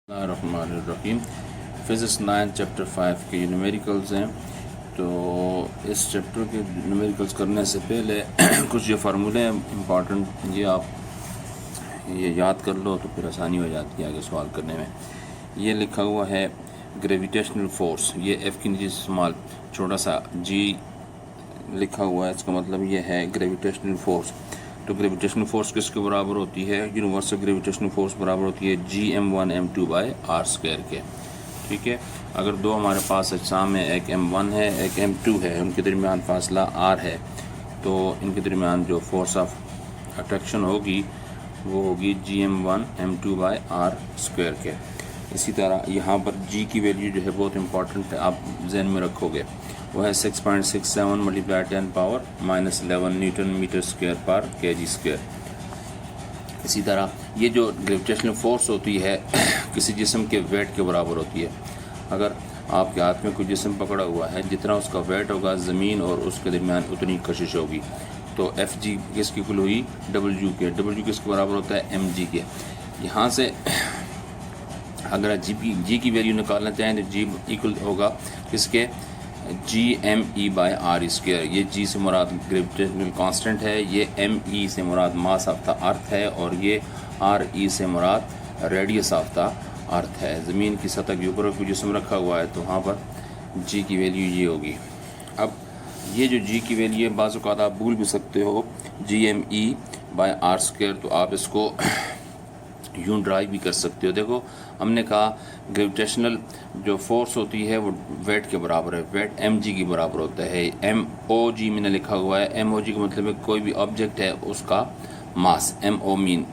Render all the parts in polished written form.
बिस्मिल्लाहिर्रहमानिर्रहीम। Physics 9 chapter 5 के ये न्यूमेरिकल्स हैं। तो इस चैप्टर के न्यूमेरिकल्स करने से पहले कुछ ये फार्मूले हैं इम्पॉर्टेंट, ये आप ये याद कर लो तो फिर आसानी हो जाती है आगे सवाल करने में। ये लिखा हुआ है ग्रेविटेशनल फोर्स, ये एफ़ की नीचे स्मॉल छोटा सा जी लिखा हुआ है, इसका मतलब ये है ग्रेविटेशनल फोर्स। तो ग्रेविटेशनल फोर्स किसके बराबर होती है? यूनिवर्सल ग्रेविटेशनल फोर्स बराबर होती है Gm1m2/r² के। ठीक है, अगर दो हमारे पास अजसाम है, एक m1 है एक m2 है, उनके दरमियान फासला r है, तो इनके दरमियान जो फोर्स ऑफ अट्रैक्शन होगी वो होगी Gm1m2/r² के। इसी तरह यहाँ पर g की वैल्यू जो है बहुत इंपॉर्टेंट है, आप जहन में रखोगे, वो है 6.67 मल्टीप्लाई 10⁻⁻11 न्यूटन मीटर स्क्वायर पर kg²। इसी तरह ये जो ग्रेविटेशनल फोर्स होती है किसी जिस्म के वेट के बराबर होती है। अगर आपके हाथ में कोई जिस्म पकड़ा हुआ है, जितना उसका वेट होगा ज़मीन और उसके दरमियान उतनी कशिश होगी। तो एफ जी किसकी इक्वल हुई? डब्ल्यू के। डब्ल्यू किसके बराबर होता है? एम जी के। यहाँ से अगर जी की वैल्यू निकालना चाहें तो जी इक्वल होगा किसके? Gme/r²। ये g से मुराद ग्रेविटेशनल कांस्टेंट है, ये me से मुराद मास ऑफ द अर्थ है, और ये re से मुराद रेडियस ऑफ द अर्थ है। ज़मीन की सतह के ऊपर कोई जिस्म रखा हुआ है तो वहाँ पर g की वैल्यू ये होगी। अब ये जो g की वैल्यू है बाज़ औक़ात आप भूल भी सकते हो Gme/r², तो आप इसको यूँ ड्राइव भी कर सकते हो। देखो, हमने कहा ग्रेविटेशनल जो फोर्स होती है वो वेट के बराबर है, वेट एम जी के बराबर होता है। एम ओ जी मैंने लिखा हुआ है, एम ओ जी का मतलब है कोई भी ऑब्जेक्ट है उसका mass, M O mean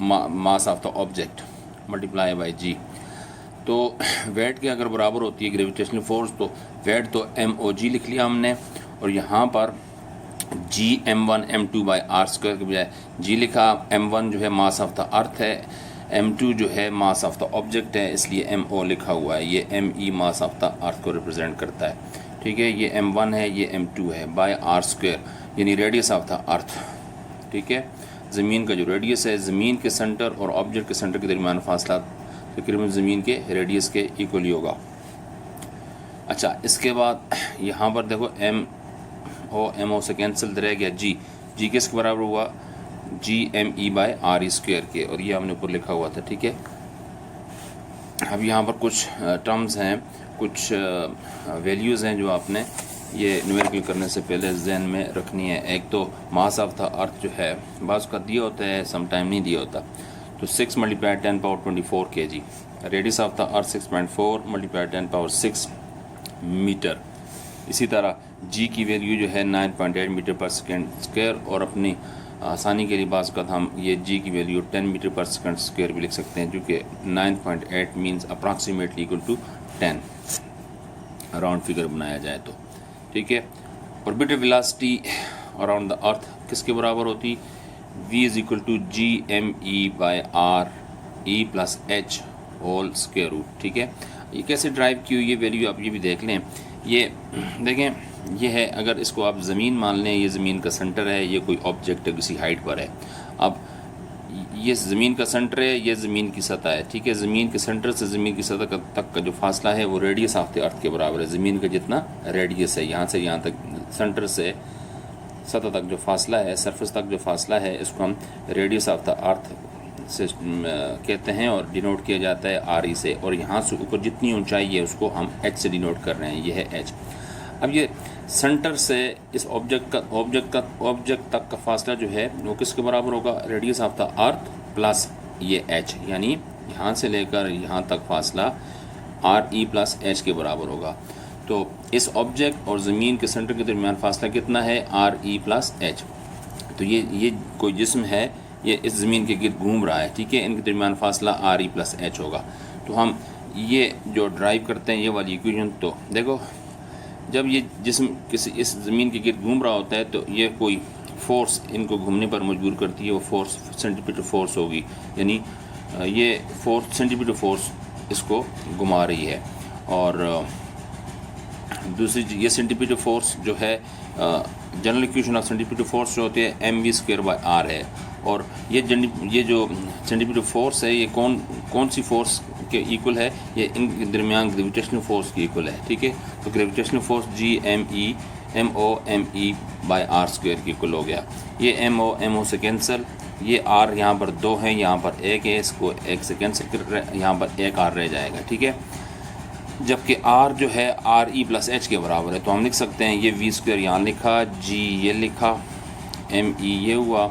mass of the object multiply by G. तो वेट के अगर बराबर होती है ग्रेविटेशनल फोर्स, तो वेट तो एम ओ जी लिख लिया हमने, और यहाँ पर Gm1m2/r² के बजाय जी लिखा। m1 जो है मास ऑफ द अर्थ है, m2 जो है मास ऑफ द ऑब्जेक्ट है, इसलिए mo लिखा हुआ है। ये me मास ऑफ द अर्थ को रिप्रेजेंट करता है। ठीक है, ये m1 है, ये m2 है, बाय r² यानी रेडियस ऑफ द अर्थ। ठीक है, ज़मीन का जो रेडियस है, ज़मीन के सेंटर और ऑब्जेक्ट के सेंटर के दरमियान फासला तकरीबन ज़मीन के रेडियस के इक्वली होगा। अच्छा, इसके बाद यहाँ पर देखो एम ओ से कैंसिल रह गया, जी किसके बराबर हुआ? Gme/re² के, और ये हमने ऊपर लिखा हुआ था। ठीक है, अब यहाँ पर कुछ टर्म्स हैं, कुछ वैल्यूज़ हैं जो आपने ये न्यूमेरिकल करने से पहले जहन में रखनी है। एक तो मास ऑफ द अर्थ जो है बाज़ का दिया होता है, समटाइम नहीं दिया होता, तो 6 × 10⁻24 kg। Radius of the earth 6.4 × 10⁻6 metre. इसी तरह जी की वैल्यू जो है 9.8 मीटर पर सेकेंड स्क्वायर, और अपनी आसानी के लिए बाज़ का हम ये जी की वैल्यू 10 मीटर पर सेकेंड स्क्वायर भी लिख सकते हैं, क्योंकि 9.8 means approximately equal to 10 round figure बनाया जाए तो। ठीक है, orbital velocity around the earth किसके बराबर होती? v is equal to Gme/r⁻e+h²। ठीक है, ये कैसे ड्राइव की हुई ये वैल्यू आप ये भी देख लें। ये देखें, ये है, अगर इसको आप ज़मीन मान लें, ये ज़मीन का सेंटर है, ये कोई ऑब्जेक्ट है किसी हाइट पर है। अब ये ज़मीन का सेंटर है, ये ज़मीन की सतह है। ठीक है, ज़मीन के सेंटर से ज़मीन की सतह तक का जो फासला है वो रेडियस ऑफ द अर्थ के बराबर है। ज़मीन का जितना रेडियस है, यहाँ से यहाँ तक, सेंटर से सतह तक जो फासला है, सरफेस तक जो फासला है, इसको हम रेडियस ऑफ द अर्थ से कहते हैं, और डिनोट किया जाता है आर ई से। और यहाँ से ऊपर जितनी ऊंचाई है उसको हम एच से डिनोट कर रहे हैं, ये है एच। अब ये सेंटर से इस ऑब्जेक्ट तक का फासला जो है वो किसके बराबर होगा? Radius of the earth plus ये एच, यानी यहाँ से लेकर यहाँ तक फासला re+h के बराबर होगा। तो इस ऑब्जेक्ट और ज़मीन के सेंटर के दरमियान फासला कितना है? re+h। तो ये कोई जिस्म है, ये इस ज़मीन के गिर्द घूम रहा है। ठीक है, इनके दरमियान फासला re+h होगा। तो हम ये जो ड्राइव करते हैं ये वाली इक्वेशन, तो देखो, जब ये जिस्म किसी इस ज़मीन के गिर्द घूम रहा होता है तो ये कोई फोर्स इनको घूमने पर मजबूर करती है, वो फोर्स सेंटीमीटर फोर्स होगी, यानी ये फोर्स सेंटीमीटर फोर्स इसको घुमा रही है। और दूसरी ये सेंटीमीटर फोर्स जो है, general equation of centimetre force जो होती है mv²/r है। और ये जो सेंटीमीटर फोर्स है, ये कौन सी फोर्स के इक्वल है, ये इनके दरमियान ग्रेविटेशनल फोर्स के इक्वल है, ठीक है। तो gravitational force GME by R square के इक्वल हो गया। ये MO से कैंसिल, ये R यहाँ पर 2 है, यहाँ पर 1 है, इसको 1 से कैंसिल कर, यहाँ पर 1 R रह जाएगा, ठीक है। जबकि R जो है RE + H के बराबर है, तो हम लिख सकते हैं ये V² यहाँ लिखा, G ये लिखा, ME ये हुआ,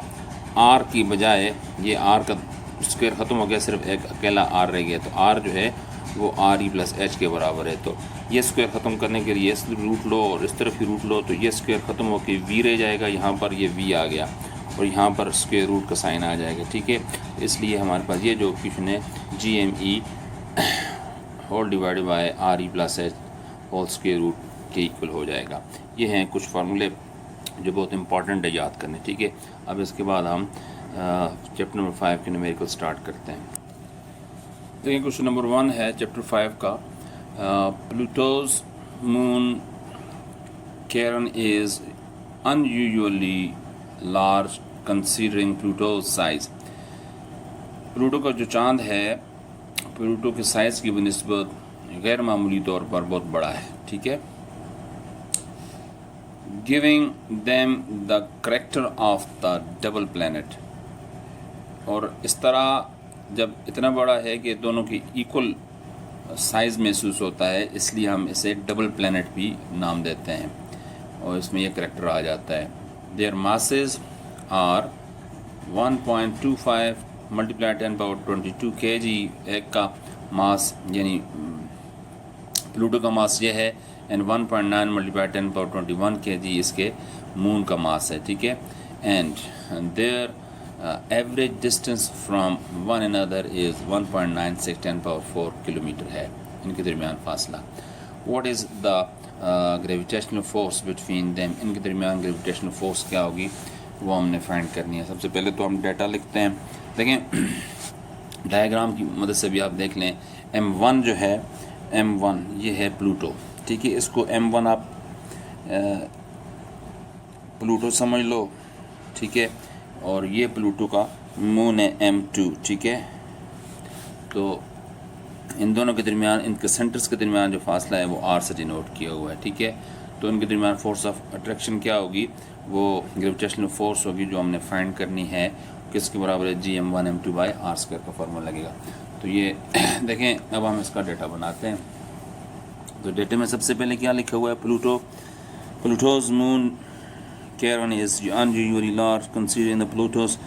R की बजाय ये R का स्क्वायर ख़त्म हो गया, सिर्फ एक अकेला R रह गया, तो R जो है वो RE + H के बराबर है। तो ये स्क्वायर ख़त्म करने के लिए इस रूट लो और इस तरफ ही रूट लो, तो ये स्क्वायर ख़त्म होकर V रह जाएगा, यहाँ पर ये V आ गया और यहाँ पर स्क्वायर रूट का साइन आ जाएगा, ठीक है। इसलिए हमारे पास ये जो क्वेश्चन है GME whole divided by RE + H whole square root के इक्वल हो जाएगा। ये हैं कुछ फार्मूले जो बहुत इंपॉर्टेंट है याद करने, ठीक है। अब इसके बाद हम चैप्टर नंबर 5 के न्यूमेरिकल स्टार्ट करते हैं। देखिए क्वेश्चन नंबर 1 है चैप्टर 5 का, Pluto's moon Charon is unusually large considering Pluto's size. Pluto का जो चांद है, प्लूटो के साइज़ की बनिस्बत गैर मामूली तौर पर बहुत बड़ा है, ठीक है। Giving them the character of the double planet, और इस तरह जब इतना बड़ा है कि दोनों की इक्वल साइज़ महसूस होता है, इसलिए हम इसे डबल प्लैनेट भी नाम देते हैं और इसमें यह करैक्टर आ जाता है। देयर मासेस आर 1.25 × 10⁻22 kg, एक का मास यानी प्लूटो का मास ये है, एंड 1.9 × 10⁻21 kg इसके मून का मास है, ठीक है। And there average distance from one another is 1.96 × 10⁻4 kilometre है इनके दरमियान फासला। What is the gravitational force between them, इनके दरमियान ग्रेविटेशनल फोर्स क्या होगी वो हमने फाइंड करनी है। सबसे पहले तो हम डाटा लिखते हैं। देखें डायग्राम की मदद से भी आप देख लें, M1 जो है, M1 ये है प्लूटो, ठीक है। इसको M1 आप प्लूटो समझ लो, ठीक है, और ये प्लूटो का मून है M2, ठीक है। तो इन दोनों के दरमियान, इनके सेंटर्स के दरमियान जो फासला है वो R से डिनोट किया हुआ है, ठीक है। तो इनके दरमियान फोर्स ऑफ अट्रैक्शन क्या होगी, वो ग्रेविटेशनल फोर्स होगी जो हमने फाइंड करनी है, किसके बराबर है GM1m2/r² का फार्मूला लगेगा। तो ये देखें, अब हम इसका डेटा बनाते हैं। तो डेटे में सबसे पहले क्या लिखा हुआ है, Pluto's moon Charon is unusually large considering the Pluto's,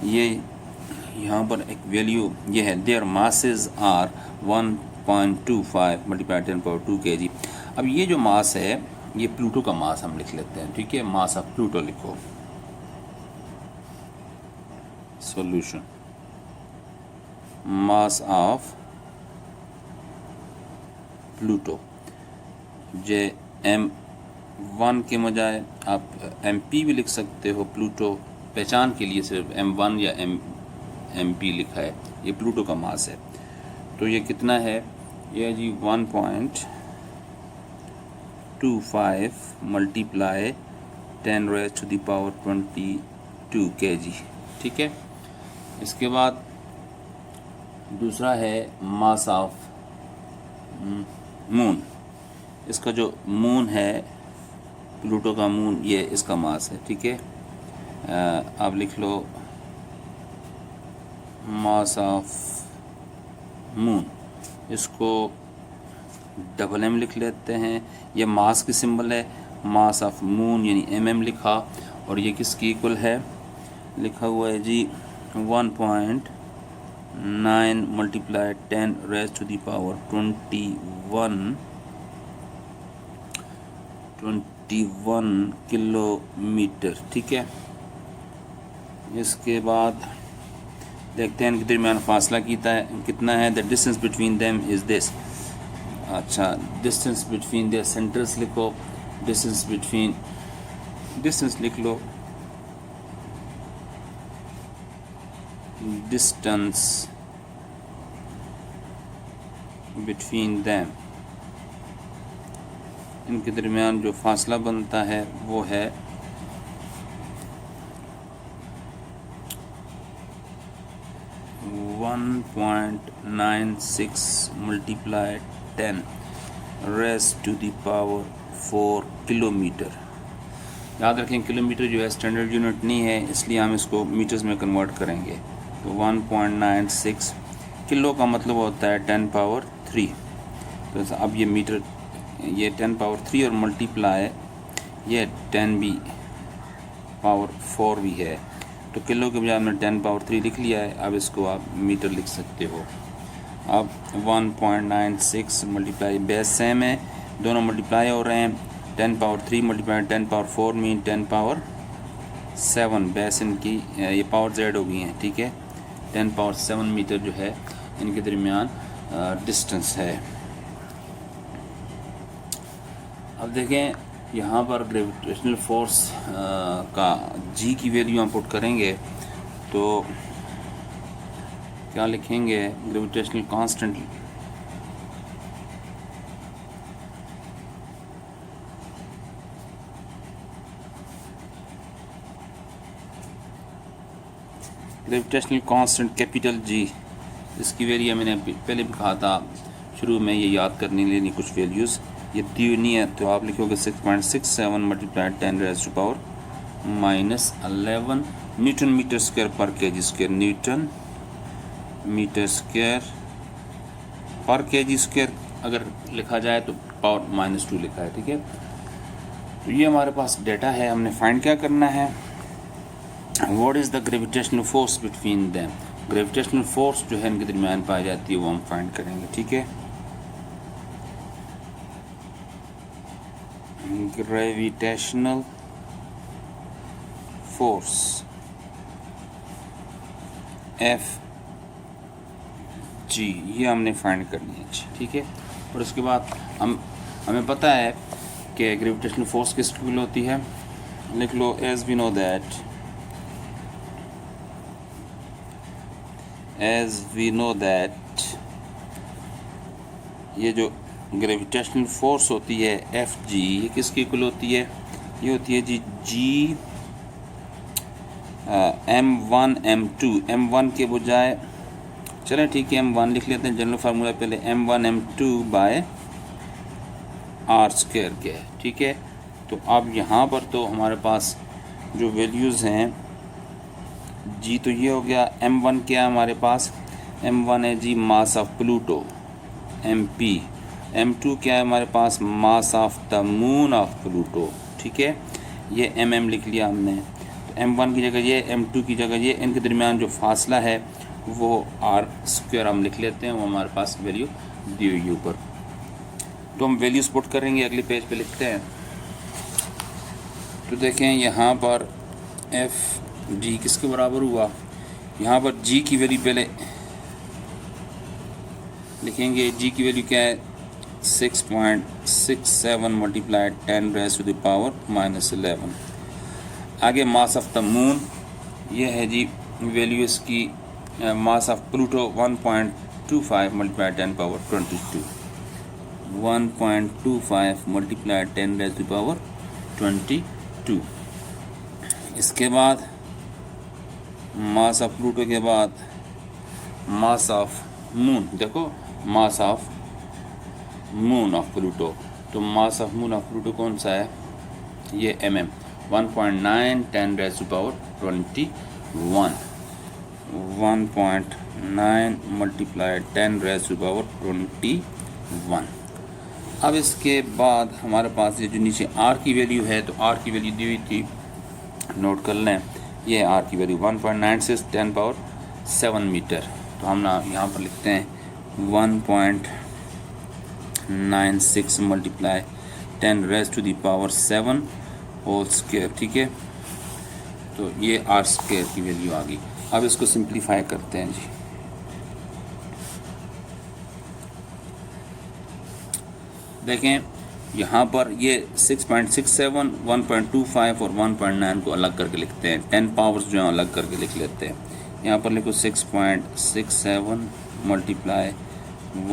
ये यहाँ पर एक वैल्यू ये है, देयर मासेस आर 1.25 × 10⁻2 kg। अब ये जो मास है ये प्लूटो का मास हम लिख लेते हैं, ठीक है। मास ऑफ प्लूटो लिखो, solution mass of Pluto, J M1 के बजाय आप MP भी लिख सकते हो। प्लूटो पहचान के लिए सिर्फ M1 या MP लिखा है, ये प्लूटो का मास है। तो ये कितना है, ये जी 1.25 × 10⁻22 kg, ठीक है। इसके बाद दूसरा है मास ऑफ मून। इसका जो मून है, प्लूटो का मून, ये इसका मास है, ठीक है। आप लिख लो मास ऑफ मून, इसको डबल M लिख लेते हैं। ये मास की सिंबल है, मास ऑफ मून यानी MM लिखा, और ये किसकी इक्वल है, लिखा हुआ है जी 1.9 × 10⁻21 किलोमीटर, ठीक है। इसके बाद देखते हैं इनके दरमियान फासला कितना है। The distance between them is this. अच्छा, डिस्टेंस बिटवीन देयर सेंटर्स लिखो, डिस्टेंस लिख लो, डिस्टेंस बिटवीन देम, इनके दरमियान जो फासला बनता है वो है 1 1.96 multiply 10 raise to the power 4 kilometre. याद रखें किलोमीटर जो है स्टैंडर्ड यूनिट नहीं है, इसलिए हम इसको मीटर्स में कन्वर्ट करेंगे। तो 1.96 किलो का मतलब होता है 10 पावर 3। तो अब ये मीटर, ये 10 पावर 3 और मल्टीप्लाई ये 10 भी पावर 4 भी है। तो किलो के बजाय हमने 10 पावर 3 लिख लिया है। अब इसको आप मीटर लिख सकते हो। अब 1.96 मल्टीप्लाई बेस सेम है, दोनों मल्टीप्लाई हो रहे हैं। 10 power 3 multiply 10 power 4 mean 10 power 7। Base इनकी ये पावर जेड हो गई हैं, ठीक है। 10 पावर 7 मीटर जो है इनके दरमियान डिस्टेंस है। अब देखें यहाँ पर ग्रेविटेशनल फोर्स का जी की वैल्यू हम पुट करेंगे तो क्या लिखेंगे? Gravitational constant gravitational constant capital G, इसकी वैल्यू मैंने पहले भी कहा था शुरू में, ये याद करने लेनी कुछ वैल्यूज़ ये दी नहीं है। तो आप लिखोगे 6.67 multiply 10 raise to power -11 newton metre square पर KG square. Newton metre square पर केजी स्क्वायर अगर लिखा जाए तो पावर -2 लिखा है, ठीक है। तो ये हमारे पास डेटा है। हमने फाइंड क्या करना है? What is the gravitational force between them. Gravitational force जो है इनके दरमियान पाई जाती है वो हम फाइंड करेंगे, ठीक है। ग्रेविटेशनल फोर्स एफ जी ये हमने फाइंड करनी है, ठीक है। और उसके बाद हमें पता है कि ग्रेविटेशनल फोर्स किस इक्वल होती है। लिख लो एज वी नो दैट ये जो ग्रेविटेशनल फोर्स होती है एफ जी, ये किसकी इक्वल होती है? ये होती है जी जी M1 M2। M1 के बजाय चलें ठीक है M1 लिख लेते हैं, जनरल फार्मूला पहले M1 M2 bye R square के, ठीक है। तो अब यहाँ पर तो हमारे पास जो वैल्यूज़ हैं जी, तो ये हो गया M1 क्या है हमारे पास? M1 है जी mass of Pluto MP। M2 क्या है हमारे पास? Mass of the moon of Pluto, ठीक है। ये MM लिख लिया हमने। तो M1 की जगह ये, M2 की जगह ये, इनके दरमियान जो फासला है वो R स्क्वायर हम लिख लेते हैं। वो हमारे पास वैल्यू दी हुई ऊपर। तो हम वैल्यूज पुट करेंगे, अगले पेज पे लिखते हैं। तो देखें यहाँ पर एफ जी किसके बराबर हुआ? यहाँ पर जी की वैल्यू पहले लिखेंगे। जी की वैल्यू क्या है? 6.67 multiply 10 raise to the power -11। आगे मास ऑफ द मून, ये है जी वैल्यू इसकी। Mass of Pluto 1.25 multiply 10 power 22। 1.25 multiply 10 raise to the power 22। इसके बाद मास ऑफ प्लूटो के बाद मास ऑफ मून, देखो mass of moon of Pluto. तो mass of moon of Pluto कौन सा है? ये mm 1.9 10 raise to power 21। 1.9 multiply 10 raise to power 21। अब इसके बाद हमारे पास ये जो नीचे R की वैल्यू है, तो R की वैल्यू दी हुई थी, नोट कर लें। ये R की वैल्यू 1.96 10 पावर 7 मीटर। तो हम ना यहाँ पर लिखते हैं 1.96 multiply 10 raise to the power 7 whole square, ठीक है। तो ये R स्क्वायर की वैल्यू आ गई। अब इसको सिंप्लीफाई करते हैं जी। देखें यहाँ पर ये 6.67, 1.25 और 1.9 को अलग करके लिखते हैं। 10 पावर्स जो हैं अलग करके लिख लेते हैं। यहाँ पर लिखो 6.67 मल्टीप्लाई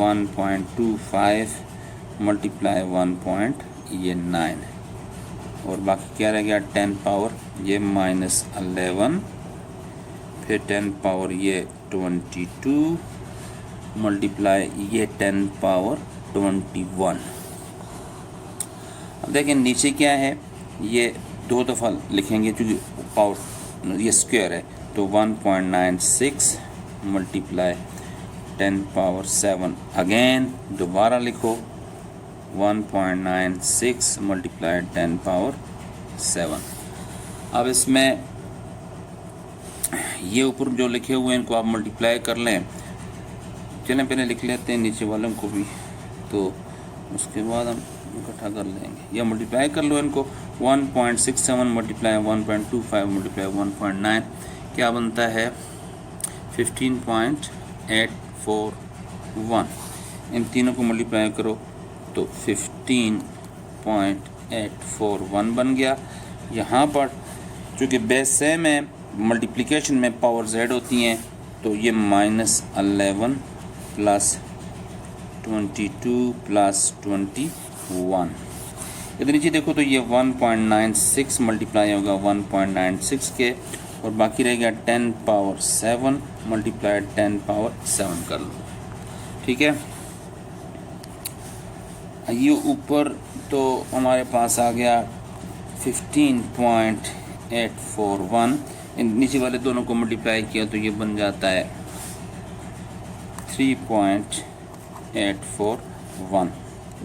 1.25 मल्टीप्लाई 1.9 और बाकी क्या रह गया 10 पावर ये -11। फिर 10 पावर ये 22 मल्टीप्लाई ये 10 पावर 21। अब देखें नीचे क्या है, ये 2 दफ़ा लिखेंगे क्योंकि पावर ये स्क्वायर है, तो 1.96 मल्टीप्लाई 10 पावर 7। अगेन दोबारा लिखो 1.96 मल्टीप्लाई 10 पावर 7। अब इसमें ये ऊपर जो लिखे हुए हैं इनको आप मल्टीप्लाई कर लें। चलें पहले लिख लेते हैं नीचे वालों को भी, तो उसके बाद हम इकट्ठा कर लेंगे। या मल्टीप्लाई कर लो इनको, 1.67 मल्टीप्लाई 1.25 मल्टीप्लाई 1.9 क्या बनता है 15.841। इन तीनों को मल्टीप्लाई करो तो 15.841 बन गया। यहाँ पर चूँकि बेस सेम है, मल्टीप्लिकेशन में पावर जेड होती हैं, तो ये -11 प्लस 22 प्लस 21। इधर नीचे देखो तो ये 1.96 मल्टीप्लाई होगा 1.96 के, और बाकी रहेगा 10 पावर 7 मल्टीप्लाई 10 पावर 7 कर लो। ठीक है, ये ऊपर तो हमारे पास आ गया 15.841। इन नीचे वाले दोनों को मल्टीप्लाई किया तो ये बन जाता है 3.841।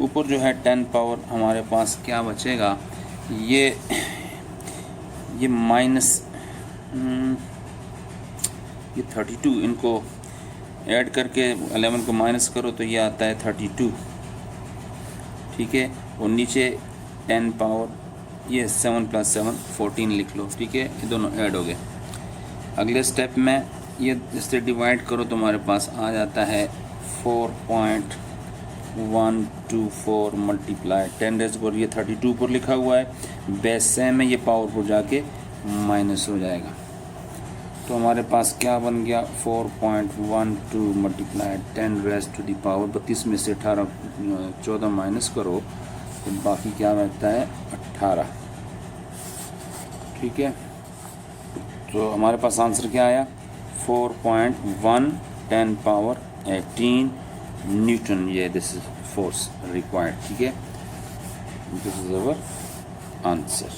ऊपर जो है 10 पावर हमारे पास क्या बचेगा, ये माइनस ये 32, इनको ऐड करके 11 को माइनस करो तो ये आता है 32। ठीक है, और नीचे 10 पावर ये 7 प्लस 7 14 लिख लो। ठीक है, ये दोनों ऐड हो गए। अगले स्टेप में ये इससे डिवाइड करो तो हमारे पास आ जाता है 4.124 मल्टीप्लाई 10 रेज़ पर, ये 32 पर लिखा हुआ है, बेस सेम है, ये पावर पर जाके माइनस हो जाएगा। तो हमारे पास क्या बन गया 4.12 multiply 10 raise to the power 32 में से 14 माइनस करो तो बाकी क्या बचता है 18। ठीक है, तो हमारे पास आंसर क्या आया 4.1 10 पावर 18 न्यूटन। ये दिस इज फोर्स रिक्वायर्ड। ठीक है, दिस इज अवर आंसर।